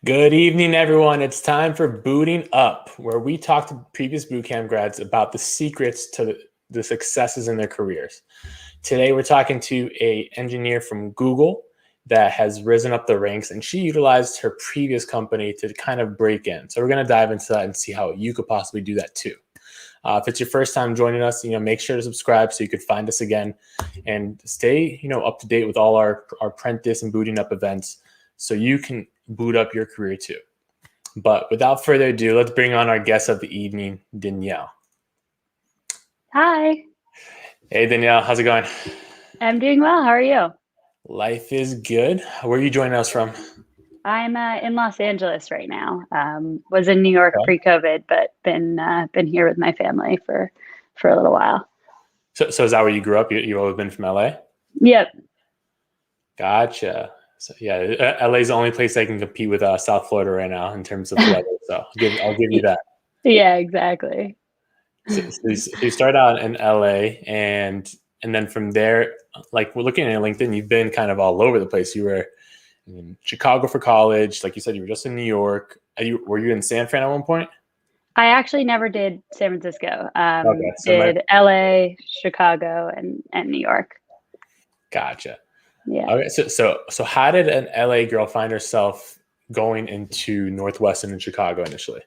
Good evening, everyone. It's time for Booting Up, where we talk to previous bootcamp grads about the secrets to the successes in their careers. Today, we're talking to an engineer from Google that has risen up the ranks, and she utilized her previous company to kind of break in. So we're going to dive into that and see how you could possibly do that too. If it's your first time joining us, make sure to subscribe so you could find us again and stay, up to date with all our apprentice and booting up events so you can boot up your career too. But without further ado, let's bring on our guest of the evening, Danielle. Hi. Hey, Danielle, how's it going? I'm doing well. How are you? Life is good. Where are you joining us from? I'm in Los Angeles right now. Was in New York pre-COVID, but been here with my family for a little while. So is that where you grew up? You've always been from LA? Yep. Gotcha. So yeah, LA is the only place I can compete with South Florida right now in terms of weather. So I'll give you that. Yeah, exactly. So you started out in LA, and then from there, like we're looking at LinkedIn, you've been kind of all over the place. You were in Chicago for college, like you said, you were just in New York. Were you in San Fran at one point? I actually never did San Francisco. Okay, so did LA, Chicago, and New York. Gotcha. Yeah. Okay, so how did an LA girl find herself going into Northwestern in Chicago initially?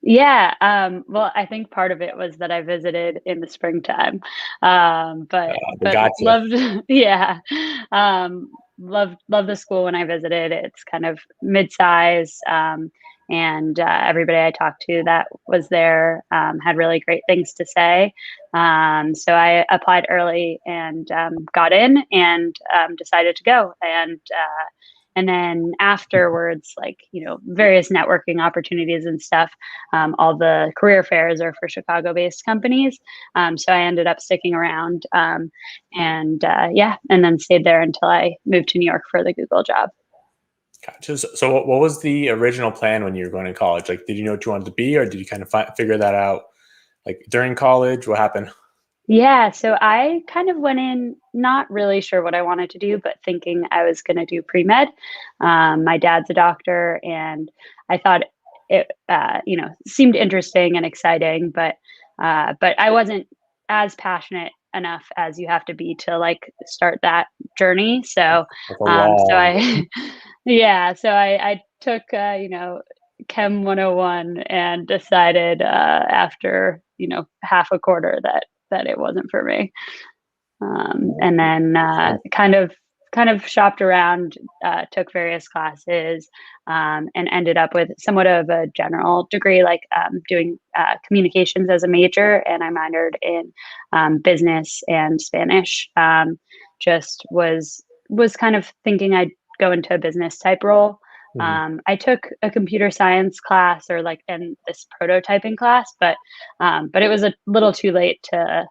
Yeah. Well, I think part of it was that I visited in the springtime. But Gotcha. loved, yeah. Loved the school when I visited. It's kind of mid-size. And everybody I talked to that was there had really great things to say. So I applied early and got in and decided to go. And then afterwards, various networking opportunities and stuff, all the career fairs are for Chicago-based companies. So I ended up sticking around and then stayed there until I moved to New York for the Google job. Gotcha. So what was the original plan when you were going to college? Like, did you know what you wanted to be, or did you kind of figure that out like during college? What happened? Yeah, so I kind of went in not really sure what I wanted to do, but thinking I was going to do pre-med. My dad's a doctor, and I thought it, seemed interesting and exciting, but I wasn't as passionate enough as you have to be to start that journey. So, I, yeah, so I took Chem 101 and decided after half a quarter that it wasn't for me. And then kind of shopped around, took various classes, and ended up with somewhat of a general degree, doing communications as a major, and I minored in business and Spanish. Just was kind of thinking I'd go into a business type role. I took a computer science class and this prototyping class, but it was a little too late to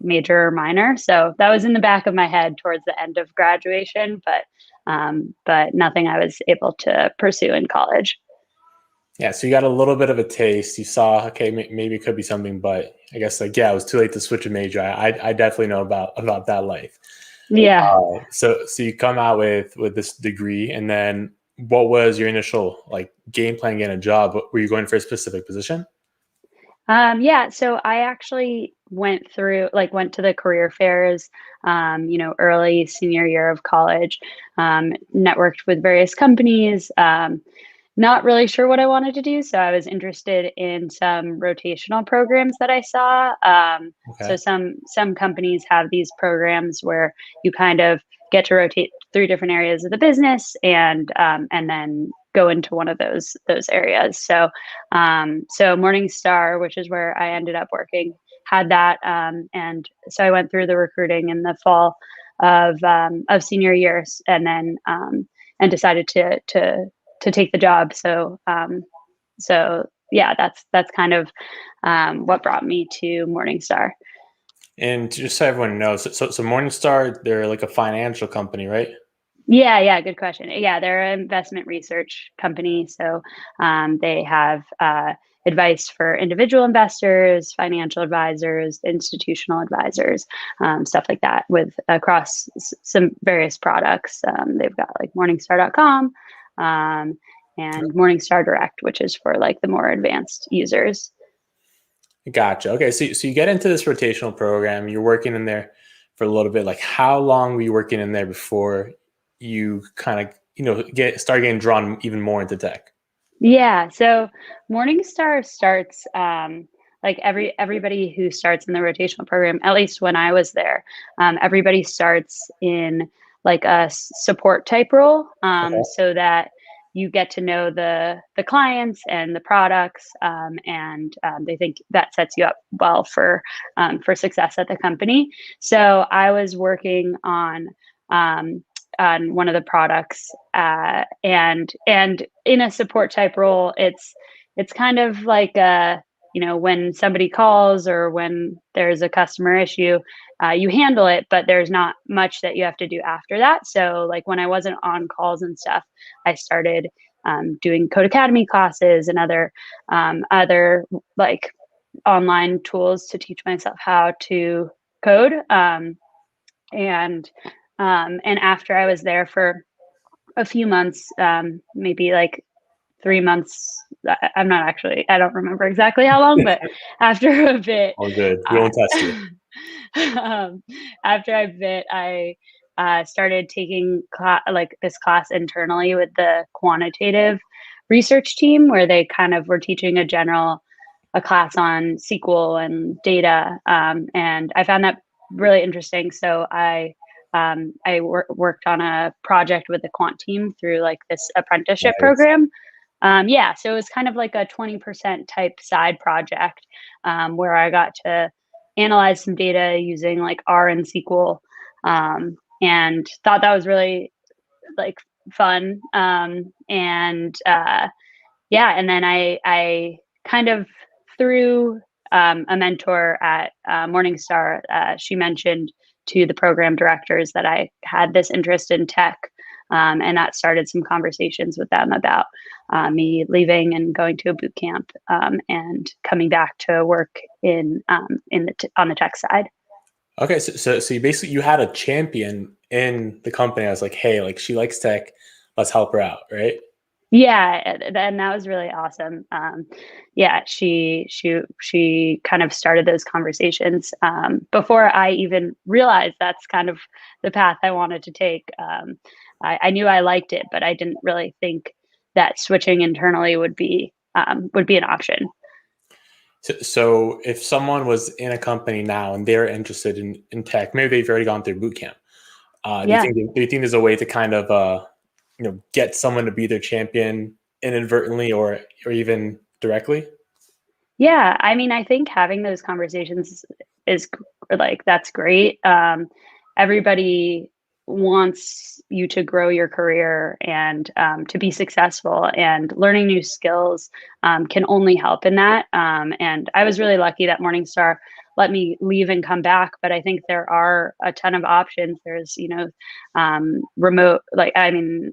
major or minor. So that was in the back of my head towards the end of graduation, but nothing I was able to pursue in college. Yeah, so you got a little bit of a taste. You saw, okay, maybe it could be something, but I guess it was too late to switch a major. I definitely know about that life. Yeah. So you come out with this degree, and then what was your initial game plan getting a job? Were you going for a specific position? Yeah, so I actually went to the career fairs, early senior year of college, networked with various companies, not really sure what I wanted to do. So I was interested in some rotational programs that I saw. So some companies have these programs where you kind of get to rotate through different areas of the business and then go into one of those areas. So Morningstar, which is where I ended up working, had that, and so I went through the recruiting in the fall of senior years, and then and decided to take the job. So yeah, that's kind of what brought me to Morningstar. And just so everyone knows, so Morningstar, they're like a financial company, right? Yeah, good question. Yeah, they're an investment research company. So they have advice for individual investors, financial advisors, institutional advisors, stuff like that with across some various products. They've got like Morningstar.com. and Morningstar Direct, which is for like the more advanced users. Gotcha. Okay, so you get into this rotational program. You're working in there for a little bit. Like, how long were you working in there before you kind of start getting drawn even more into tech? Yeah, so Morningstar starts like everybody who starts in the rotational program, at least when I was there, everybody starts in like a support type role, Okay. so that you get to know the clients and the products, and they think that sets you up well for success at the company. So I was working on one of the products, and in a support type role, it's kind of like when somebody calls or when there's a customer issue, you handle it, but there's not much that you have to do after that. So like when I wasn't on calls and stuff, I started doing Code Academy classes and other like online tools to teach myself how to code. And after I was there for a few months, maybe like 3 months, I don't remember exactly how long, but after a bit, All good. We uh, won't test you. after a bit, I started taking like this class internally with the quantitative research team, where they kind of were teaching a class on SQL and data, and I found that really interesting. So I worked on a project with the quant team through like this apprenticeship Nice. program. Yeah, so it was kind of like a 20% type side project, where I got to analyze some data using like R and SQL, and thought that was really like fun. And yeah, and then I kind of through a mentor at Morningstar, she mentioned to the program directors that I had this interest in tech, and that started some conversations with them about me leaving and going to a boot camp, and coming back to work on the tech side. Okay, so you had a champion in the company. I was like, hey, like she likes tech, let's help her out, right? Yeah, and that was really awesome. Yeah, she kind of started those conversations before I even realized that's kind of the path I wanted to take. I knew I liked it, but I didn't really think that switching internally would be an option. So if someone was in a company now and they're interested in tech, maybe they've already gone through boot camp. Yeah. Do you think there's a way to kind of get someone to be their champion inadvertently or even directly? Yeah, I mean, I think having those conversations is like that's great. Everybody wants you to grow your career and to be successful, and learning new skills can only help in that. And I was really lucky that Morningstar let me leave and come back, but I think there are a ton of options. There's, remote, like, I mean,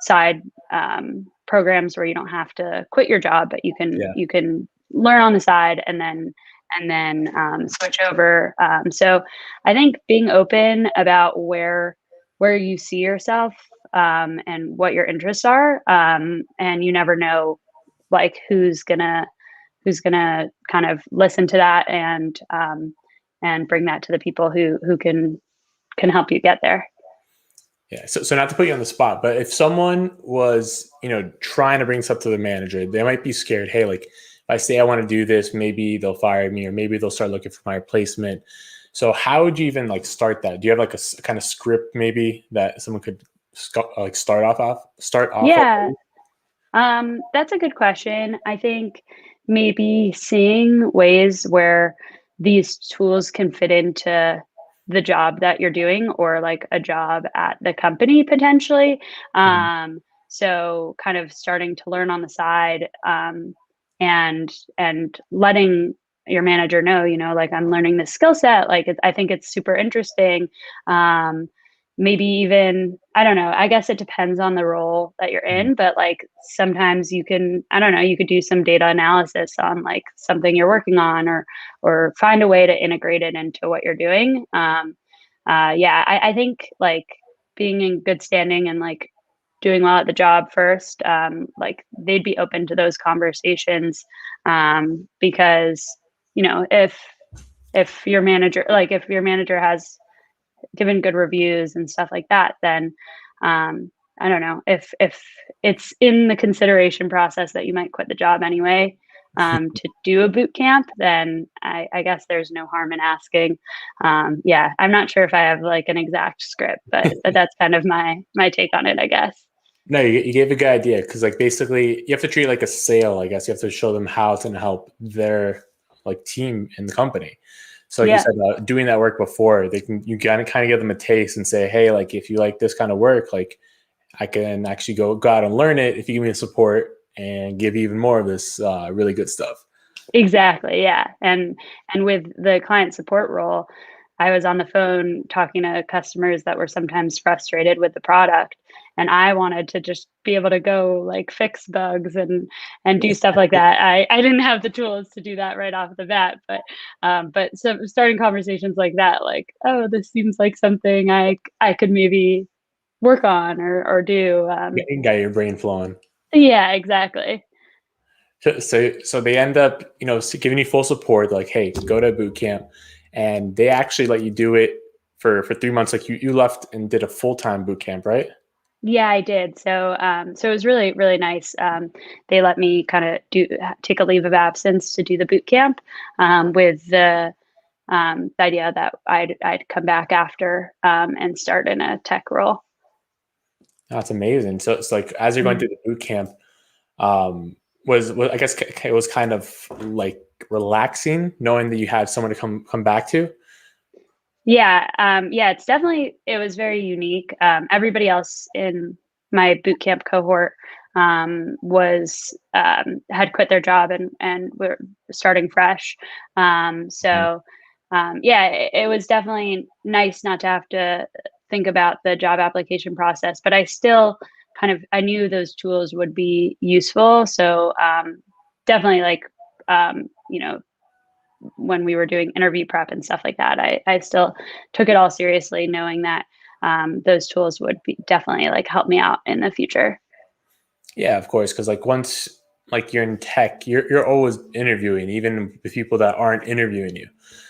side programs where you don't have to quit your job, but Yeah. you can learn on the side and then switch over. So I think being open about where you see yourself, and what your interests are, and you never know like who's gonna kind of listen to that and bring that to the people who can help you get there. Yeah. So not to put you on the spot, but if someone was, trying to bring stuff to the manager, they might be scared. Hey, like if I say I want to do this, maybe they'll fire me or maybe they'll start looking for my replacement. So how would you even like start that? Do you have like a kind of script maybe that someone could like start off of? Yeah, that's a good question. I think maybe seeing ways where these tools can fit into the job that you're doing, or like a job at the company potentially. Mhm. So kind of starting to learn on the side, and letting your manager know, like I'm learning this skill set. Like I think it's super interesting. Maybe even, I don't know, I guess it depends on the role that you're Mhm. in, but like sometimes you can, I don't know, you could do some data analysis on like something you're working on, or find a way to integrate it into what you're doing. Yeah, I think like being in good standing and like doing well at the job first, like they'd be open to those conversations, because, you know, if your manager, like if your manager has given good reviews and stuff like that, then I don't know if it's in the consideration process that you might quit the job anyway, to do a boot camp, then I guess there's no harm in asking. Yeah, I'm not sure if I have like an exact script, but that's kind of my take on it, I guess. No, you gave a good idea because like basically you have to treat it like a sale. I guess you have to show them how it's going to help their like team in the company. So like you Yeah. said, doing that work before, they can you kind of give them a taste and say, hey, like if you like this kind of work, like I can actually go out and learn it if you give me the support and give you even more of this really good stuff. Exactly. Yeah. And with the client support role, I was on the phone talking to customers that were sometimes frustrated with the product. And I wanted to just be able to go like fix bugs and do stuff like that. I didn't have the tools to do that right off the bat, but so starting conversations like that, like, oh, this seems like something I could maybe work on or do. You got your brain flowing. Yeah, exactly. So they end up, you know, giving you full support. Like, hey, go to boot camp, and they actually let you do it for 3 months. Like you left and did a full-time boot camp, right? Yeah, I did. So it was really, really nice. They let me kind of take a leave of absence to do the boot camp, with the idea that I'd come back after, and start in a tech role. That's amazing. So it's like as you're going through the boot camp, um, was I guess it was kind of like relaxing knowing that you had someone to come back to. Yeah, yeah, it was very unique. Everybody else in my boot camp cohort, was had quit their job and were starting fresh. Mhm. So yeah, it was definitely nice not to have to think about the job application process, but I still I knew those tools would be useful. So definitely like, you know, when we were doing interview prep and stuff like that, I still took it all seriously, knowing that those tools would be definitely like help me out in the future. Yeah, of course, because like once like you're in tech, you're always interviewing, even with people that aren't interviewing you.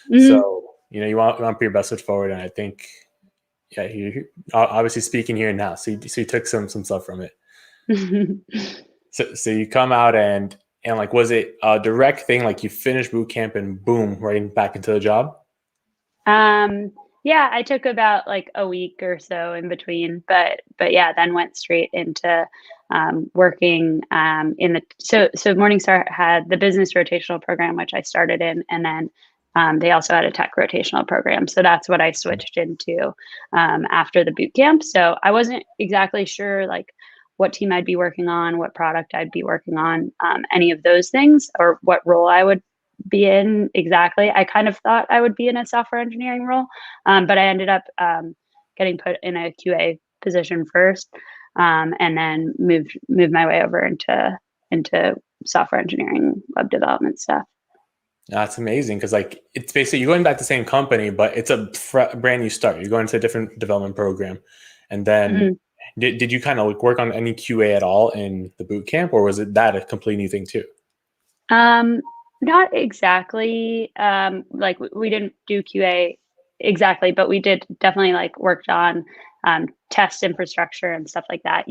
Hmm. So you know you want to put your best foot forward, and I think yeah, you obviously speaking here now, so you took some stuff from it. So you come out and like was it a direct thing like you finish boot camp and boom right back into the job? Yeah, I took about like a week or so in between, but yeah, then went straight into working in the so Morningstar had the business rotational program, which I started in, and then they also had a tech rotational program. So that's what I switched into after the boot camp. So I wasn't exactly sure like what team I'd be working on, what product I'd be working on, any of those things, or what role I would be in exactly. I kind of thought I would be in a software engineering role, but I ended up getting put in a QA position first, and then moved my way over into software engineering, web development stuff. That's amazing because like it's basically you're going back to the same company, but it's a brand new start. You're going to a different development program, and then Mhm. did you kind of like work on any QA at all in the boot camp, or was it that a complete new thing too? Um, Not exactly. Like we didn't do QA exactly, but we did definitely like worked on test infrastructure and stuff like that.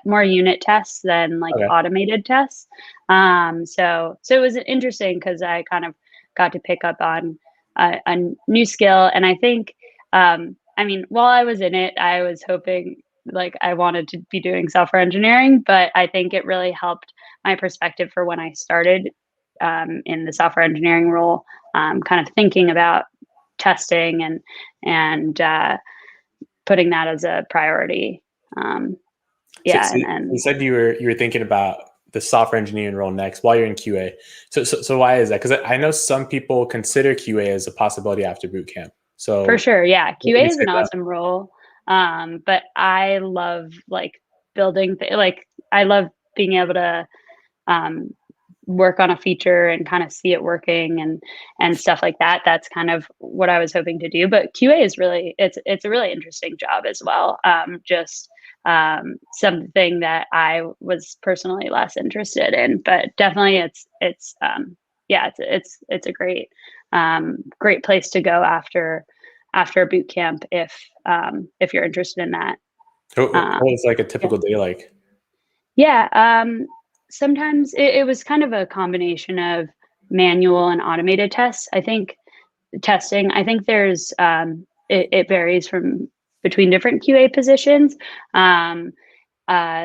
More unit tests than like Okay. automated tests. So it was interesting because I kind of got to pick up on a new skill, and I think, I mean, while I was in it, I was hoping like I wanted to be doing software engineering, but I think it really helped my perspective for when I started in the software engineering role, kind of thinking about testing and putting that as a priority. Um, yeah, So you said you were thinking about the software engineering role next while you're in QA. So why is that? Because I know some people consider QA as a possibility after boot camp. for So sure. Yeah, what would QA you is say an to that? awesome role, but I love like like I love being able to um, work on a feature and kind of see it working and stuff like that. That's kind of what I was hoping to do. But QA is really it's a really interesting job as well. Just something that I was personally less interested in. But definitely, it's a great place to go after boot camp if you're interested in that. What Um, was like a yeah. typical day like? Yeah. Sometimes it was kind of a combination of manual and automated tests. I think there's it varies from between different QA positions. Um,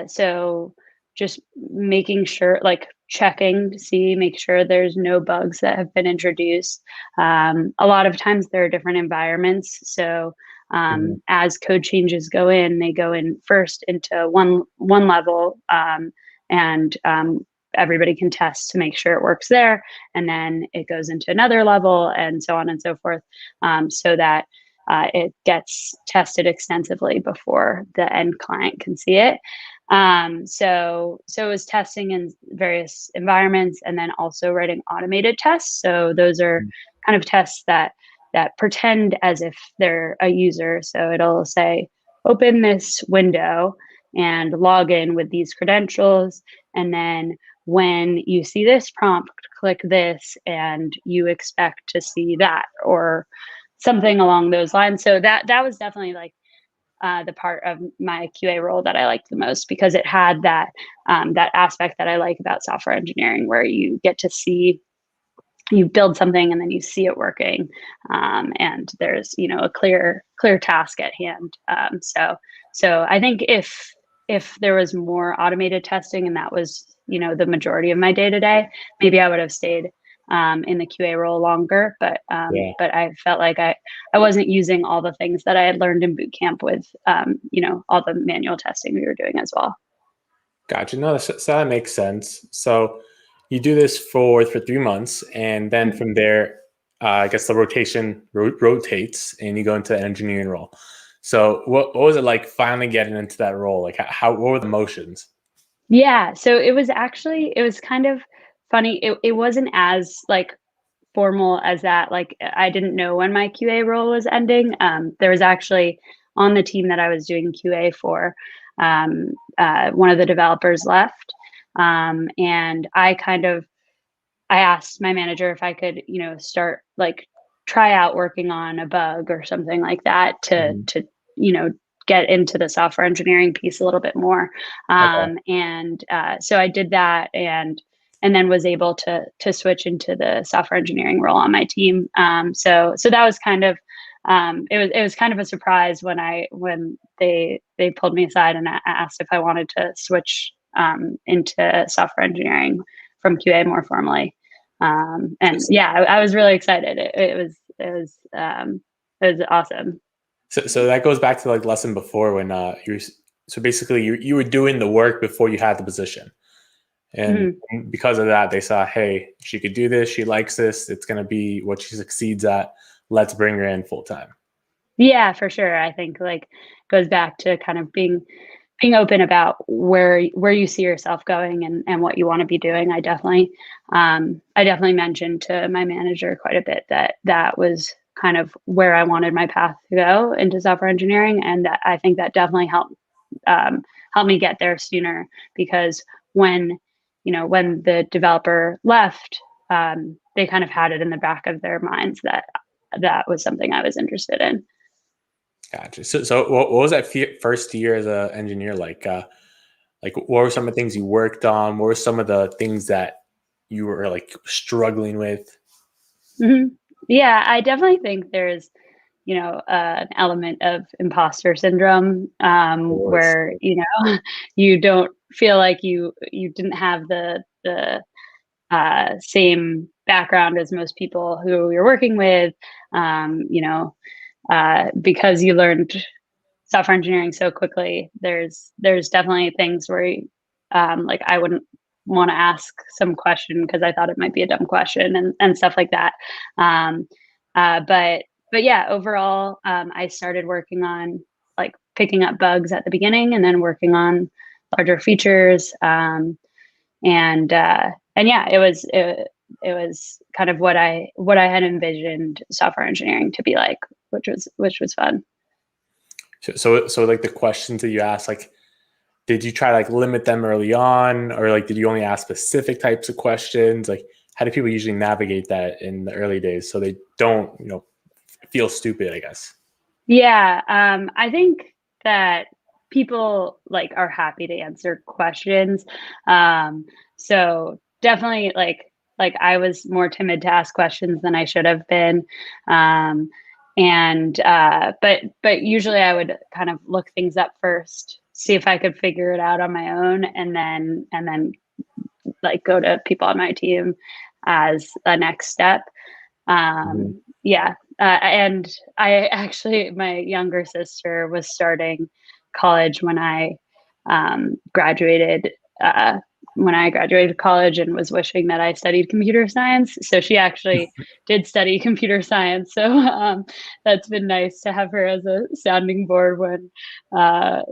so just making sure, like checking to see, make sure there's no bugs that have been introduced. A lot of times there are different environments. So Mhm. as code changes go in, they go in first into one level, and everybody can test to make sure it works there, and then it goes into another level, and so on and so forth, so that it gets tested extensively before the end client can see it. So it was testing in various environments, and then also writing automated tests. So those are kind of tests that pretend as if they're a user. So it'll say, open this window and log in with these credentials. And then when you see this prompt, click this, and you expect to see that, or something along those lines. So that was definitely like the part of my QA role that I liked the most, because it had that aspect that I like about software engineering, where you get to see, you build something and then you see it working, and there's a clear task at hand. So I think if there was more automated testing and that was the majority of my day to day, maybe I would have stayed in the QA role longer. But Yeah. I felt like I wasn't using all the things that I had learned in boot camp with all the manual testing we were doing as well. Gotcha. No, so that makes sense. So you do this for 3 months, and then from there, I guess the rotation rotates, and you go into an engineering role. So what was it like finally getting into that role? Like how what were the motions? Yeah, so it was kind of funny. It wasn't as like formal as that. Like I didn't know when my QA role was ending. There was actually, on the team that I was doing QA for, one of the developers left, and I asked my manager if I could start, like, try out working on a bug or something like that Mhm. to you know get into the software engineering piece a little bit more. Okay. And So I did that, and then was able to switch into the software engineering role on my team. So that was kind of, it was kind of a surprise when they pulled me aside and asked if I wanted to switch into software engineering from QA more formally. And So, yeah, I was really excited. It was awesome. so that goes back to like lesson before when so basically you were doing the work before you had the position. And Mhm. because of that, they saw, hey, she could do this. She likes this. It's going to be what she succeeds at. Let's bring her in full time. Yeah, for sure. I think, like, goes back to kind of being open about where you see yourself going, and what you want to be doing. I definitely mentioned to my manager quite a bit that that was kind of where I wanted my path to go into software engineering, and that I think that definitely helped me get there sooner, because when when the developer left, they kind of had it in the back of their minds that that was something I was interested in. Gotcha. So what was that first year as an engineer like? Like, what were some of the things you worked on? What were some of the things that you were like struggling with? Hmm. Yeah, I definitely think there's an element of imposter syndrome, Of course. where you don't feel like you didn't have the same background as most people who you're working with, because you learned software engineering so quickly. There's definitely things where like I wouldn't want to ask some question because I thought it might be a dumb question, and stuff like that. Um, but yeah, overall, I started working on, like, picking up bugs at the beginning, and then working on larger features. And yeah, it was kind of what I had envisioned software engineering to be like, which was fun. So like the questions that you asked, like did you try to like limit them early on, or like did you only ask specific types of questions? Like how do people usually navigate that in the early days so they don't, feel stupid, I guess? Yeah, I think that people like are happy to answer questions. So definitely like I was more timid to ask questions than I should have been. Um, and but usually I would kind of look things up first, see if I could figure it out on my own, and then like go to people on my team as a next step. Mhm. Yeah. And I actually, my younger sister was starting college graduated, uh, when I graduated college and was wishing that I studied computer science. So she actually did study computer science. So that's been nice to have her as a sounding board when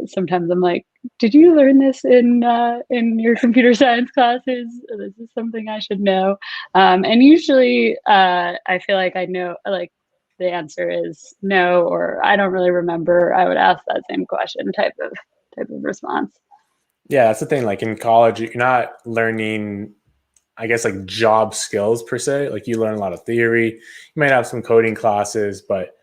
sometimes I'm like, did you learn this in your computer science classes? This is something I should know. And usually I feel like I know, like the answer is no, or I don't really remember. I would ask that same question type of response. Yeah, that's the thing. Like in college, you're not learning, I guess, like job skills per se. Like you learn a lot of theory. You might have some coding classes, but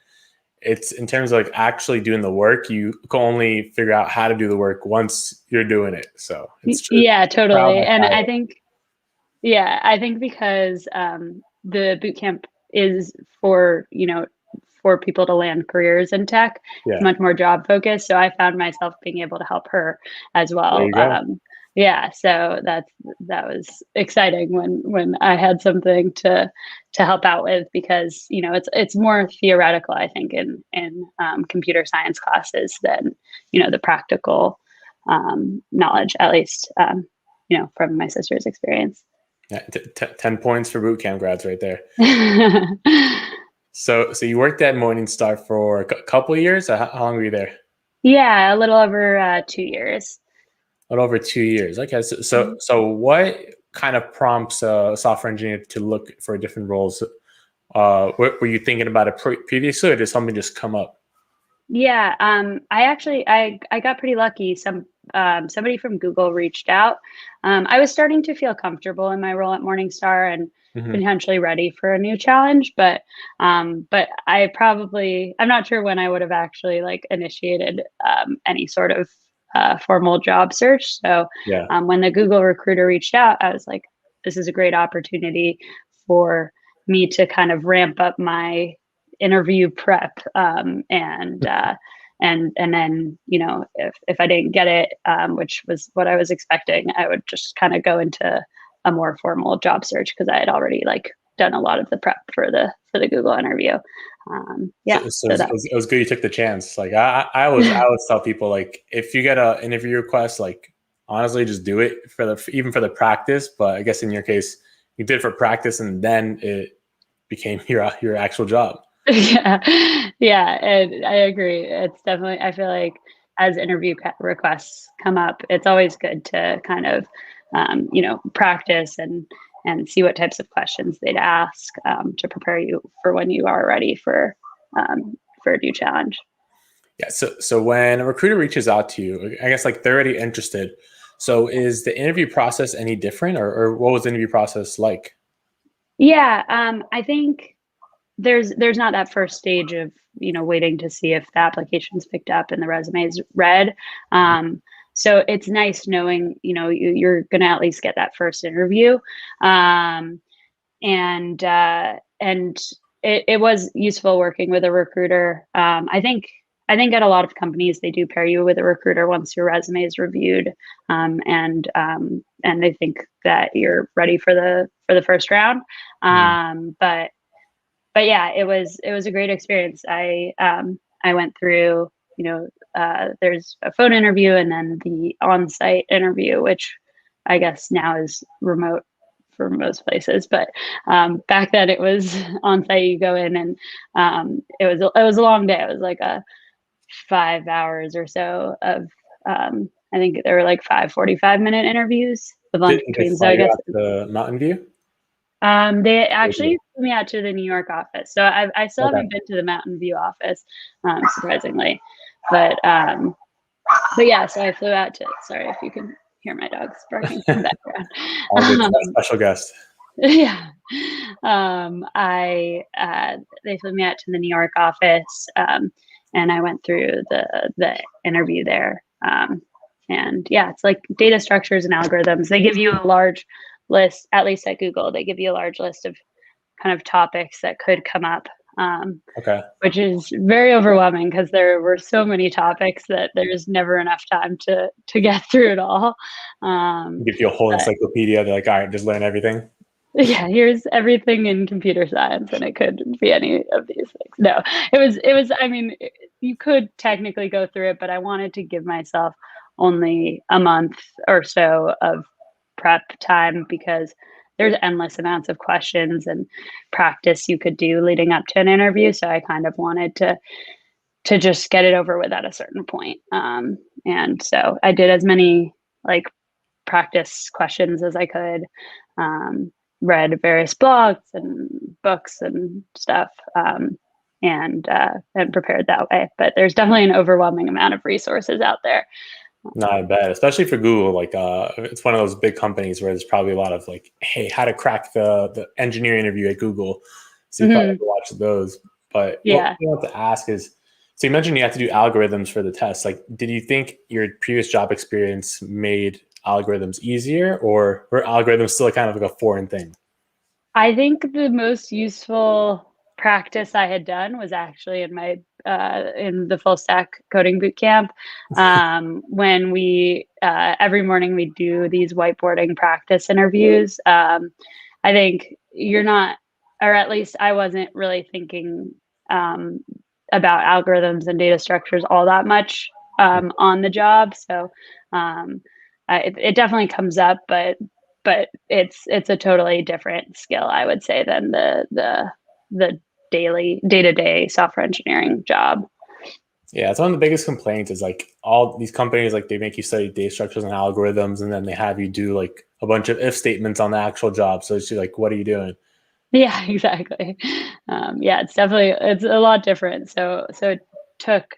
it's in terms of like actually doing the work, you can only figure out how to do the work once you're doing it. So it's Yeah, trial totally. by And fire. I think because the boot camp is for, for people to land careers in tech. It's Yeah, much more job focused. So I found myself being able to help her as there well. you go. Yeah, so that was exciting when I had something to help out with, because it's more theoretical, I think, in computer science classes than the practical knowledge, at least from my sister's experience. Yeah, 10 points for boot camp grads right there. So you worked at Morningstar for a couple of years. How long were you there? Yeah, a little over 2 years. A little over 2 years. Okay, so so, Mhm. so what kind of prompts a software engineer to look for different roles? Were you thinking about it previously, or did something just come up? Yeah, I actually I got pretty lucky. Somebody from Google reached out. I was starting to feel comfortable in my role at Morningstar and Hmm. potentially ready for a new challenge, but I'm not sure when I would have actually like initiated any sort of formal job search. So Yeah. when the Google recruiter reached out, I was like, this is a great opportunity for me to kind of ramp up my interview prep, and then if I didn't get it, which was what I was expecting, I would just kind of go into a more formal job search because I had already like done a lot of the prep for the Google interview. So, Yeah, so so that. it was good you took the chance. Like I always tell people, like if you get an interview request, like honestly just do it even for the practice. But I guess in your case, you did it for practice and then it became your actual job. Yeah, and I agree. It's definitely, I feel like as requests come up, it's always good to kind of, practice and see what types of questions they'd ask, to prepare you for when you are ready for a new challenge. Yeah. So when a recruiter reaches out to you, I guess like they're already interested. So is the interview process any different, or what was the interview process like? Yeah, I think there's not that first stage of waiting to see if the application's picked up and the resume is read. So it's nice knowing you're gonna at least get that first interview, um, and it was useful working with a recruiter. I think at a lot of companies they do pair you with a recruiter once your resume is reviewed, and they think that you're ready for the first round. Mhm. But yeah, it was a great experience. I went through, there's a phone interview and then the on-site interview, which I guess now is remote for most places, but back then it was on-site. You go in and it was a long day. It was like a 5 hours or so of, I think there were like 5 45-minute interviews with lunch Did they between. So fly I you guess out to Mountain View? they Or did actually flew me out to the New York office. So I still Okay. haven't been to the Mountain View office, surprisingly. But But yeah, so I flew out to, sorry if you can hear my dogs barking in the background. All good. Special guest. Yeah. They flew me out to the New York office, and I went through the interview there. And yeah, it's like data structures and algorithms. They give you a large list, at least at Google, they give you a large list of kind of topics that could come up. Okay. Which is very overwhelming because there were so many topics that there's never enough time to get through it all. Give you a whole encyclopedia. They're like, all right, just learn everything. Yeah, here's everything in computer science, and it could be any of these things. No, it was. I mean, you could technically go through it, but I wanted to give myself only a month or so of prep time because there's endless amounts of questions and practice you could do leading up to an interview. So I kind of wanted to just get it over with at a certain point. And so I did as many like practice questions as I could. Read various blogs and books and stuff, and prepared that way. But there's definitely an overwhelming amount of resources out there. Not bad, especially for Google. Like, it's one of those big companies where there's probably a lot of like, hey, how to crack the engineering interview at Google. So you probably have to watch those. But yeah, what I want to ask is, so you mentioned you have to do algorithms for the test. Like, did you think your previous job experience made algorithms easier, or were algorithms still kind of like a foreign thing? I think the most useful practice I had done was actually in my in the Fullstack coding bootcamp, when we every morning we do these whiteboarding practice interviews. I think you're not, or at least I wasn't really thinking about algorithms and data structures all that much on the job. So it definitely comes up, but it's a totally different skill, I would say, than the daily day-to-day software engineering job. Yeah, it's one of the biggest complaints is like all these companies, like they make you study data structures and algorithms, and then they have you do like a bunch of if statements on the actual job. So it's just like, what are you doing? Yeah, exactly. Yeah, it's a lot different. So it took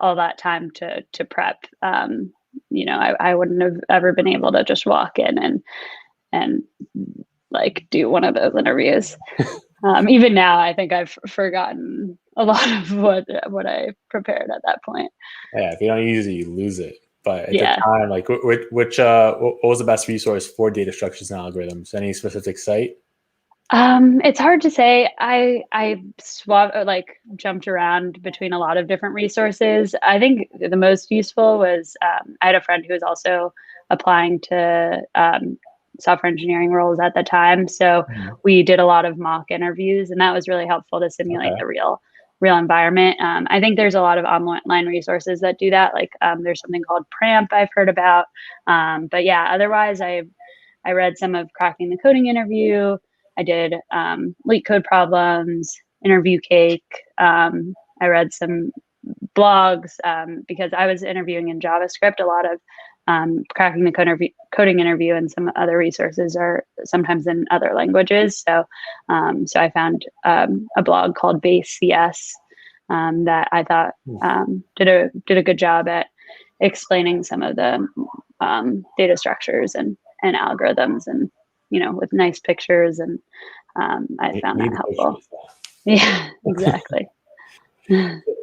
all that time to prep. I wouldn't have ever been able to just walk in and like do one of those interviews. Even now, I think I've forgotten a lot of what I prepared at that point. Yeah, if you don't use it, you lose it. But at Yeah. the time, like what was the best resource for data structures and algorithms? Any specific site? It's hard to say. I jumped around between a lot of different resources. I think the most useful was I had a friend who was also applying to software engineering roles at the time. So we did a lot of mock interviews, and that was really helpful to simulate the real environment. I think there's a lot of online resources that do that. Like there's something called Pramp I've heard about. But yeah, otherwise I read some of Cracking the Coding Interview. I did Leak Code Problems, Interview Cake. I read some blogs because I was interviewing in JavaScript. A lot of Cracking the Coding Interview and some other resources are sometimes in other languages. So I found a blog called Base CS that I thought did a good job at explaining some of the data structures and algorithms, and with nice pictures, and I found that helpful. Yeah, exactly.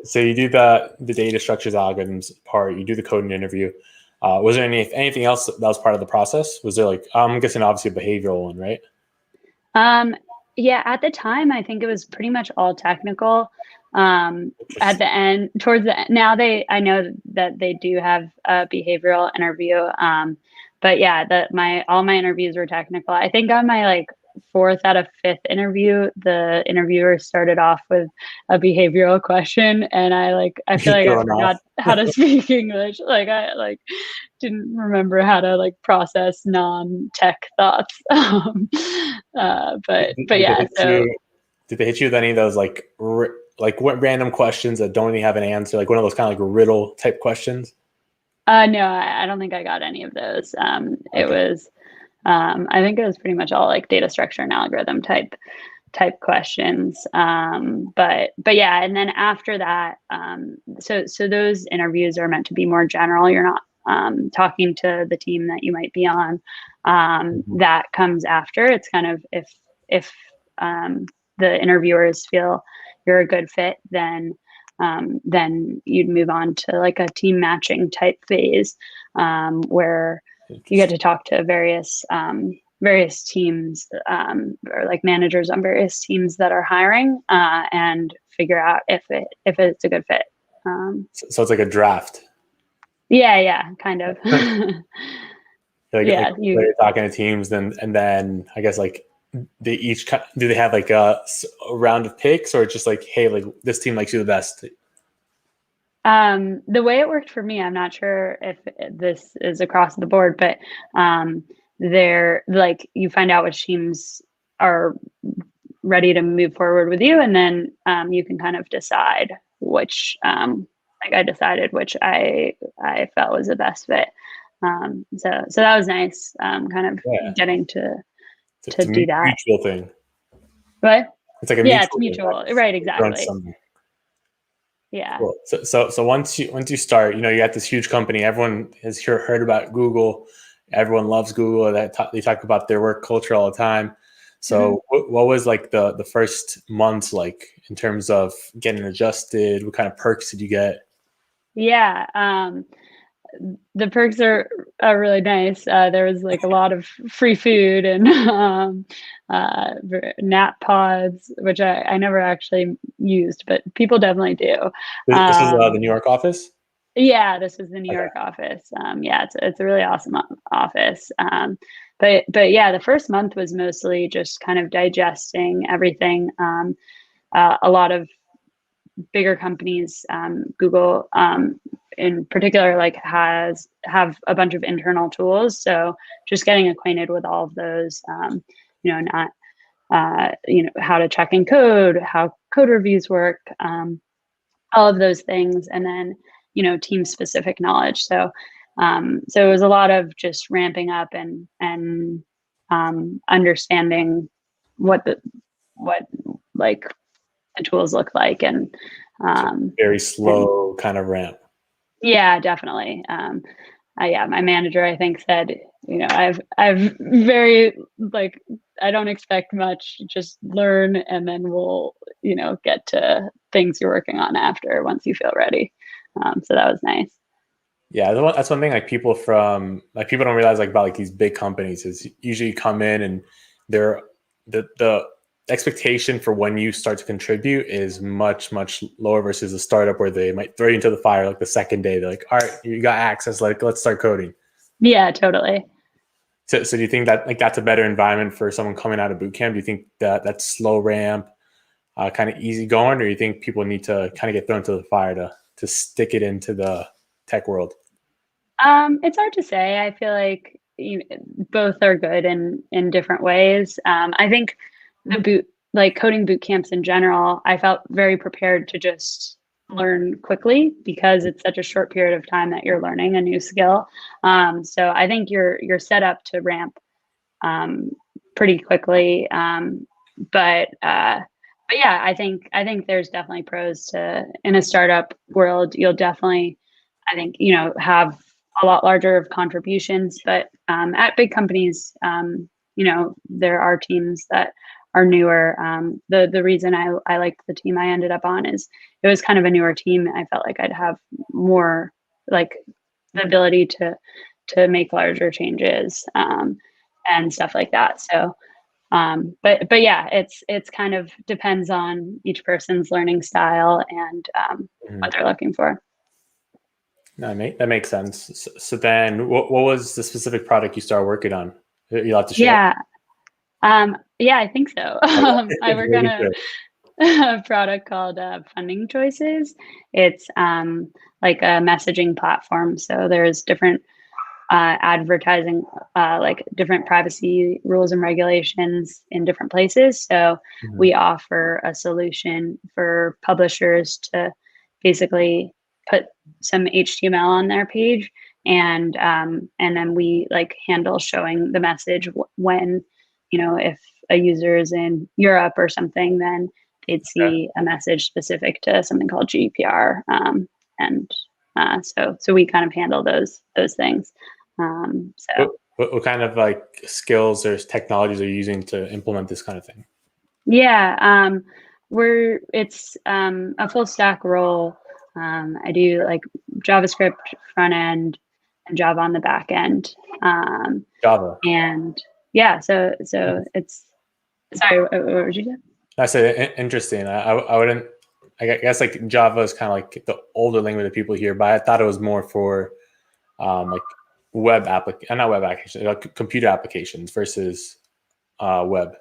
So you do the data structures algorithms part, you do the coding interview. Was there anything else that was part of the process? Was there like, I'm guessing obviously a behavioral one, right? Yeah, at the time, I think it was pretty much all technical. At the end, towards the end, now I know that they do have a behavioral interview. But yeah, all my interviews were technical. I think on my fourth out of fifth interview, the interviewer started off with a behavioral question, and I feel like I forgot how to speak English. I didn't remember how to process non-tech thoughts. But yeah. Did they hit you with any of those what random questions that don't even have an answer, like one of those kind of riddle type questions? No, I don't think I got any of those. It was, I think it was pretty much all data structure and algorithm type type questions. But yeah, and then after that, so those interviews are meant to be more general. You're not talking to the team that you might be on. That comes after. It's kind of if the interviewers feel you're a good fit, then you'd move on to like a team matching type phase, where you get to talk to various teams, or like managers on various teams that are hiring, and figure out if it's a good fit. So it's like a draft. Yeah, kind of. Yeah, you're talking to teams, and then I guess like they each do they have like a round of picks, or just like, hey, like this team likes you the best? The way it worked for me, I'm not sure if this is across the board, but they're like, you find out which teams are ready to move forward with you, and then you can kind of decide which, like I decided which I felt was the best fit. So that was nice, kind of getting to do that. Mutual thing. What? It's like a it's mutual, right? Exactly. Yeah. Cool. So once you start, you got this huge company. Everyone has heard about Google. Everyone loves Google. They talk about their work culture all the time. So what was like the first months like in terms of getting adjusted? What kind of perks did you get? Yeah. The perks are really nice. There was like a lot of free food and nap pods, which I never actually used, but people definitely do. This is the New York office? Yeah, this was the New York office. Yeah, it's a really awesome office. But yeah, the first month was mostly just kind of digesting everything. A lot of bigger companies, Google in particular, like have a bunch of internal tools. So just getting acquainted with all of those, not how to check in code, how code reviews work, all of those things, and then team specific knowledge. So it was a lot of just ramping up and understanding what like the tools look like, and very slow kind of ramp. Yeah, definitely. My manager, I think, said, I've very, like, I don't expect much, just learn, and then we'll, get to things you're working on after, once you feel ready. So that was nice. Yeah, that's one thing. Like people don't realize like about like these big companies is usually come in and they're the expectation for when you start to contribute is much lower versus a startup where they might throw you into the fire like the second day. They're like, all right, you got access, like let's start coding. Yeah, totally. So do you think that like that's a better environment for someone coming out of boot camp? Do you think that slow ramp, kind of easy going, or do you think people need to kind of get thrown into the fire to stick it into the tech world? It's hard to say. I feel like both are good in different ways. I think coding boot camps in general, I felt very prepared to just learn quickly because it's such a short period of time that you're learning a new skill. So I think you're set up to ramp pretty quickly. But yeah, I think there's definitely pros to, in a startup world, you'll definitely, I think, have a lot larger of contributions. But at big companies, there are teams that are newer. The reason I liked the team I ended up on is it was kind of a newer team. I felt like I'd have more like the ability to make larger changes and stuff like that. So, but yeah, it's kind of depends on each person's learning style and what they're looking for. No, that makes sense. So then what was the specific product you started working on? You have to share? Yeah, I think so. I work on a product called Funding Choices. It's like a messaging platform. So there's different advertising, like different privacy rules and regulations in different places. So we offer a solution for publishers to basically put some HTML on their page, and then we like handle showing the message when if a user is in Europe or something, then they'd see a message specific to something called GDPR. And so we kind of handle those things. What kind of like skills or technologies are you using to implement this kind of thing? Yeah, it's a full stack role. I do like JavaScript front end and Java on the back end. Java. And yeah, so it's, sorry, what would you say? I said interesting. I wouldn't. I guess like Java is kind of like the older language that people hear, but I thought it was more for like not web applications, like computer applications versus web.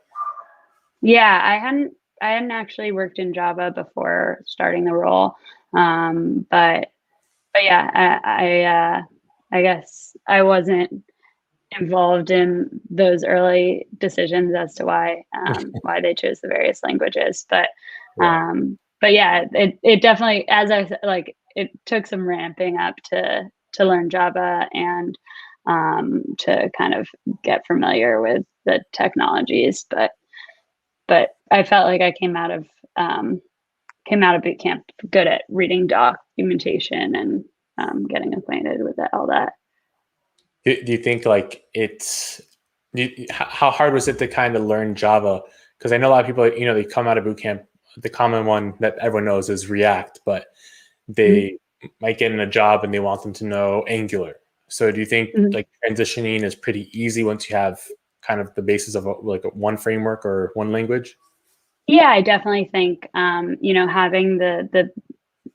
Yeah, I hadn't actually worked in Java before starting the role, but yeah, I guess I wasn't involved in those early decisions as to why they chose the various languages. Yeah. But yeah, it definitely, as I said, like it took some ramping up to learn Java and to kind of get familiar with the technologies. But I felt like I came out of boot camp good at reading documentation and getting acquainted with all that. Do you think like how hard was it to kind of learn Java? Because I know a lot of people, they come out of boot camp. The common one that everyone knows is React, but they might get in a job and they want them to know Angular. So do you think like transitioning is pretty easy once you have kind of the basis of like one framework or one language? Yeah, I definitely think having the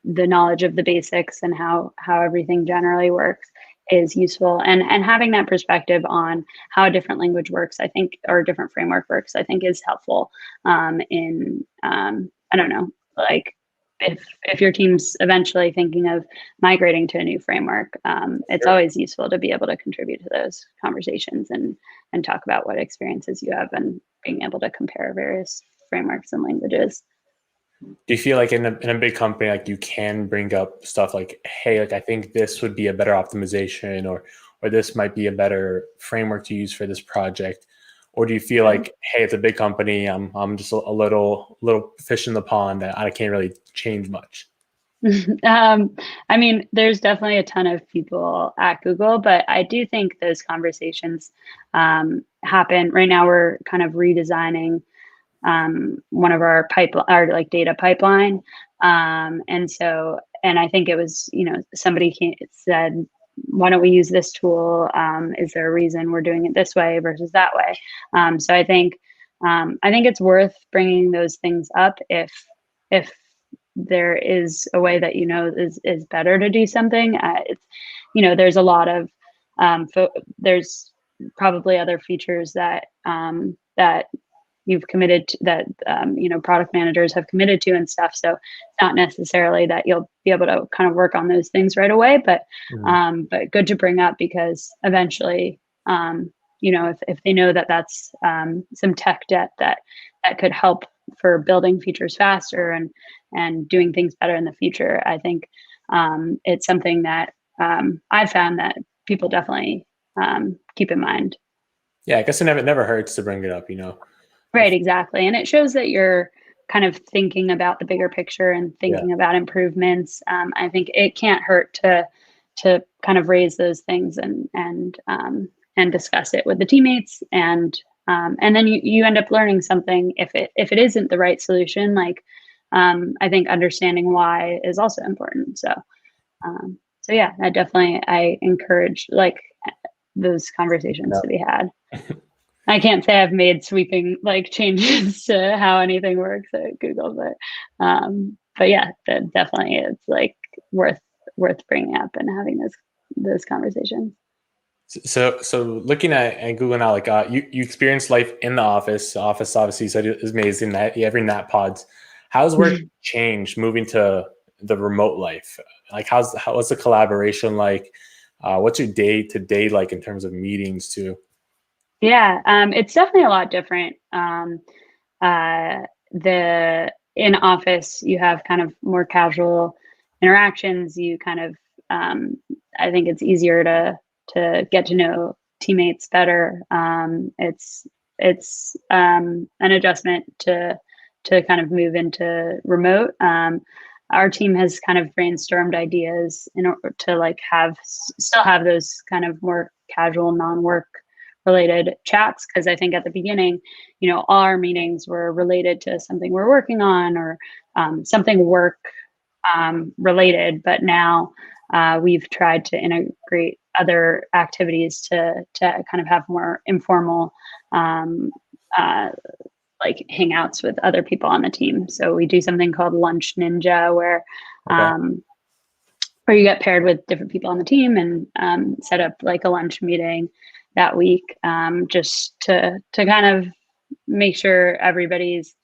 knowledge of the basics and how everything generally works is useful, and having that perspective on how a different language works, I think, or a different framework works, I think is helpful in I don't know, like if your team's eventually thinking of migrating to a new framework, it's always useful to be able to contribute to those conversations and talk about what experiences you have and being able to compare various frameworks and languages. Do you feel like in a big company, like you can bring up stuff like, hey, like I think this would be a better optimization, or this might be a better framework to use for this project? Or do you feel like, hey, it's a big company, I'm just a little fish in the pond, that I can't really change much? I mean, there's definitely a ton of people at Google, but I do think those conversations happen. Right now, we're kind of redesigning one of our like data pipeline. And I think it was, somebody said, why don't we use this tool? Is there a reason we're doing it this way versus that way? So I think it's worth bringing those things up if there is a way that is better to do something. It's there's a lot of there's probably other features that that you've committed to, that product managers have committed to and stuff. So it's not necessarily that you'll be able to kind of work on those things right away, but good to bring up, because eventually if they know that that's some tech debt that could help for building features faster and doing things better in the future, I think it's something that I've found that people definitely keep in mind. Yeah, I guess it never hurts to bring it up, Right, exactly. And it shows that you're kind of thinking about the bigger picture and thinking about improvements. I think it can't hurt to kind of raise those things and discuss it with the teammates, and then you end up learning something if it isn't the right solution. Like I think understanding why is also important. So yeah, I encourage like those conversations to be had. I can't say I've made sweeping like changes to how anything works at Google, but yeah, definitely it's like worth bringing up and having those conversations. So looking at Google now, like you experienced life in the office. Office obviously you said it was amazing. That every nap pods. How's work changed moving to the remote life? Like what's the collaboration like? What's your day to day like in terms of meetings too? Yeah, it's definitely a lot different. In office, you have kind of more casual interactions. You kind of, I think it's easier to get to know teammates better. it's an adjustment to kind of move into remote. Our team has kind of brainstormed ideas in order to like still have those kind of more casual, non-work related chats. Cause I think at the beginning, all our meetings were related to something we're working on or something work related. But now we've tried to integrate other activities to kind of have more informal like hangouts with other people on the team. So we do something called Lunch Ninja where you get paired with different people on the team and set up like a lunch meeting that week, just to kind of make sure everybody's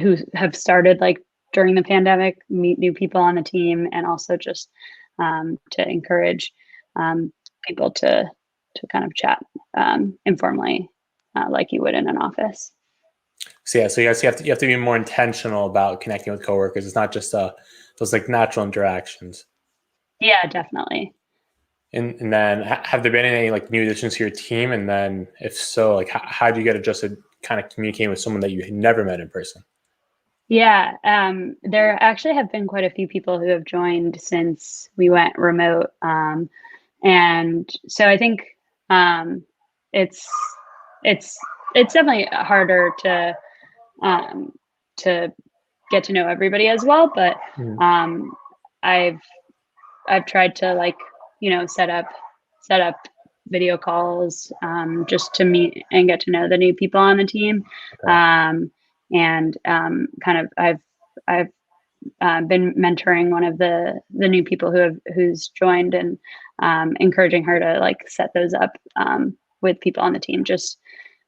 who have started like during the pandemic, meet new people on the team, and also just to encourage people to kind of chat informally like you would in an office. So yeah, so you have to be more intentional about connecting with coworkers. It's not just those like natural interactions. Yeah, definitely. And then have there been any like new additions to your team? And then if so, like how do you get adjusted kind of communicating with someone that you had never met in person? Yeah, there actually have been quite a few people who have joined since we went remote. And so I think it's definitely harder to get to know everybody as well. But I've tried to like, set up video calls just to meet and get to know the new people on the team. Okay. And kind of I've been mentoring one of the new people who's joined and encouraging her to like set those up with people on the team, just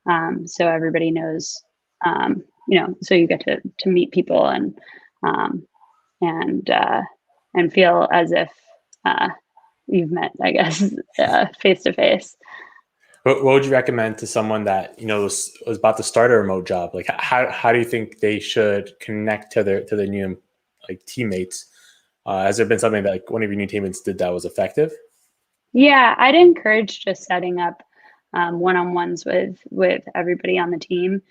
so everybody knows, so you get to meet people and feel as if you've met, I guess, face to face. What would you recommend to someone that was about to start a remote job? Like, how do you think they should connect to their new like teammates? Has there been something that like one of your new teammates did that was effective? Yeah, I'd encourage just setting up one-on-ones with everybody on the team,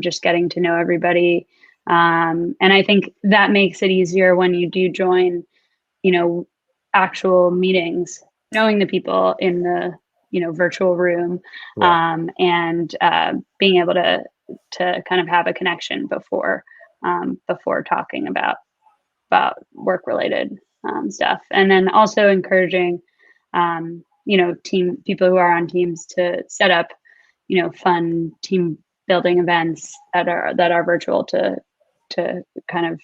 just getting to know everybody, and I think that makes it easier when you do join, actual meetings, knowing the people in the virtual room, and being able to kind of have a connection before talking about work related stuff, and then also encouraging team people who are on teams to set up fun team building events that are virtual to kind of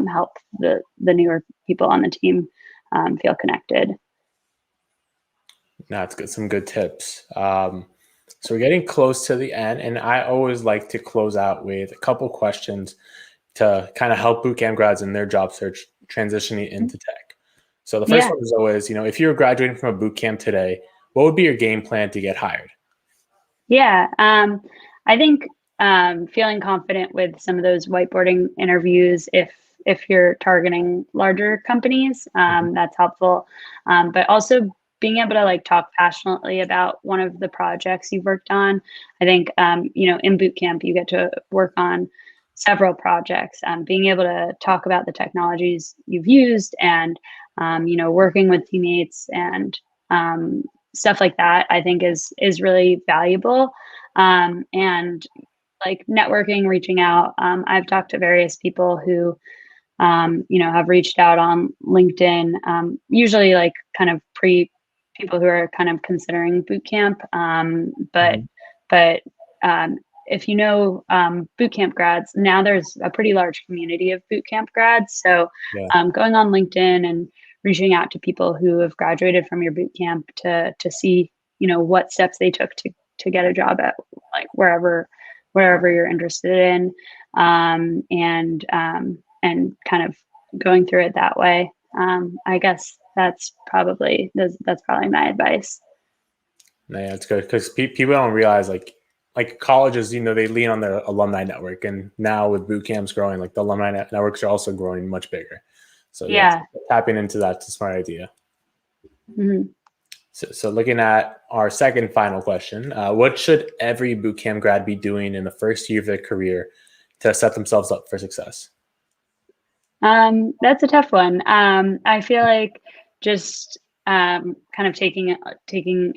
help the newer people on the team feel connected. That's good. Some good tips. So we're getting close to the end, and I always like to close out with a couple questions to kind of help bootcamp grads in their job search transitioning into tech. So the first one is always, if you were graduating from a bootcamp today, what would be your game plan to get hired? Yeah, I think feeling confident with some of those whiteboarding interviews, if you're targeting larger companies, that's helpful. But also being able to like talk passionately about one of the projects you've worked on. I think, in bootcamp, you get to work on several projects, being able to talk about the technologies you've used and, working with teammates and stuff like that, I think is really valuable. And like networking, reaching out. I've talked to various people who, have reached out on LinkedIn, usually like kind of people who are kind of considering bootcamp. But if bootcamp grads, now there's a pretty large community of bootcamp grads. So going on LinkedIn and reaching out to people who have graduated from your bootcamp to see, what steps they took to get a job at like wherever you're interested in, and kind of going through it that way. I guess that's probably my advice. Yeah, it's good because people don't realize like colleges, they lean on their alumni network, and now with boot camps growing, like the alumni networks are also growing much bigger. So tapping into that's a smart idea. Mm-hmm. So looking at our second final question, what should every bootcamp grad be doing in the first year of their career to set themselves up for success? That's a tough one. I feel like just kind of taking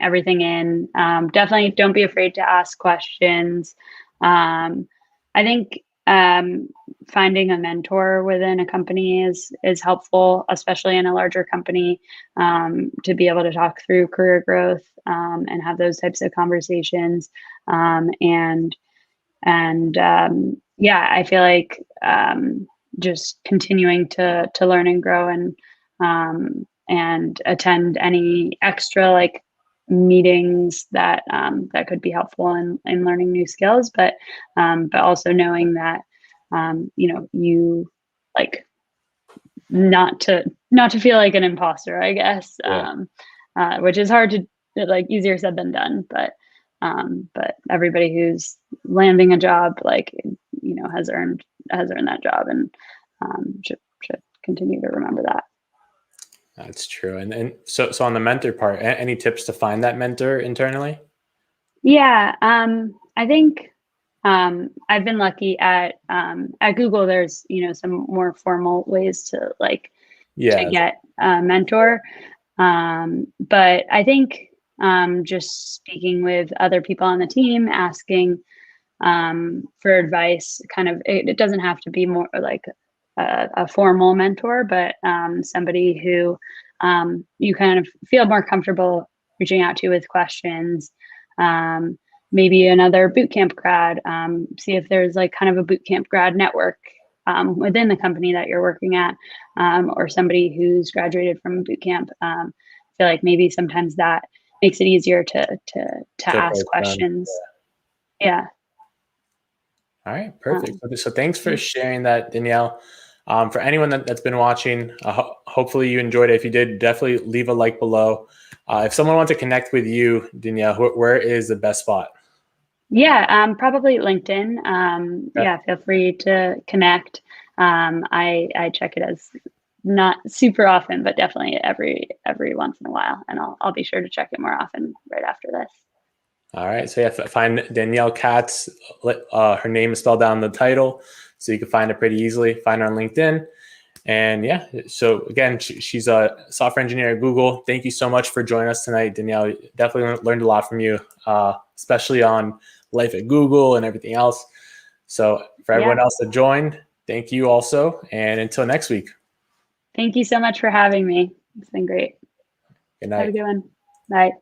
everything in. Definitely don't be afraid to ask questions. I think finding a mentor within a company is helpful, especially in a larger company, to be able to talk through career growth and have those types of conversations. Yeah, I feel like just continuing to learn and grow and attend any extra like meetings that could be helpful in learning new skills, but also knowing that you like not to feel like an imposter, I guess. Which is hard to, like, easier said than done, but everybody who's landing a job, like, has earned that job, and should continue to remember that. That's true. And so on the mentor part, any tips to find that mentor internally? Yeah, I think I've been lucky at Google. There's some more formal ways to to get a mentor, but I think just speaking with other people on the team, asking for advice. Kind of, it doesn't have to be more like a formal mentor, but somebody who you kind of feel more comfortable reaching out to with questions. Maybe another bootcamp grad. See if there's like kind of a bootcamp grad network within the company that you're working at, or somebody who's graduated from bootcamp. I feel like maybe sometimes that makes it easier to ask questions. Yeah. All right, perfect. So thanks for sharing that, Danielle. For anyone that's been watching, hopefully you enjoyed it. If you did, definitely leave a like below. If someone wants to connect with you, Danielle, where is the best spot? Yeah, probably LinkedIn. Yeah, feel free to connect. I check it as not super often, but definitely every once in a while, and I'll be sure to check it more often right after this. All right, so yeah, find Danielle Katz. Her name is spelled out in the title, so you can find it pretty easily. Find her on LinkedIn. And yeah, so again, she's a software engineer at Google. Thank you so much for joining us tonight, Danielle. Definitely learned a lot from you, especially on life at Google and everything else. So for everyone else that joined, thank you also. And until next week. Thank you so much for having me. It's been great. Good night. Have a good one. Bye.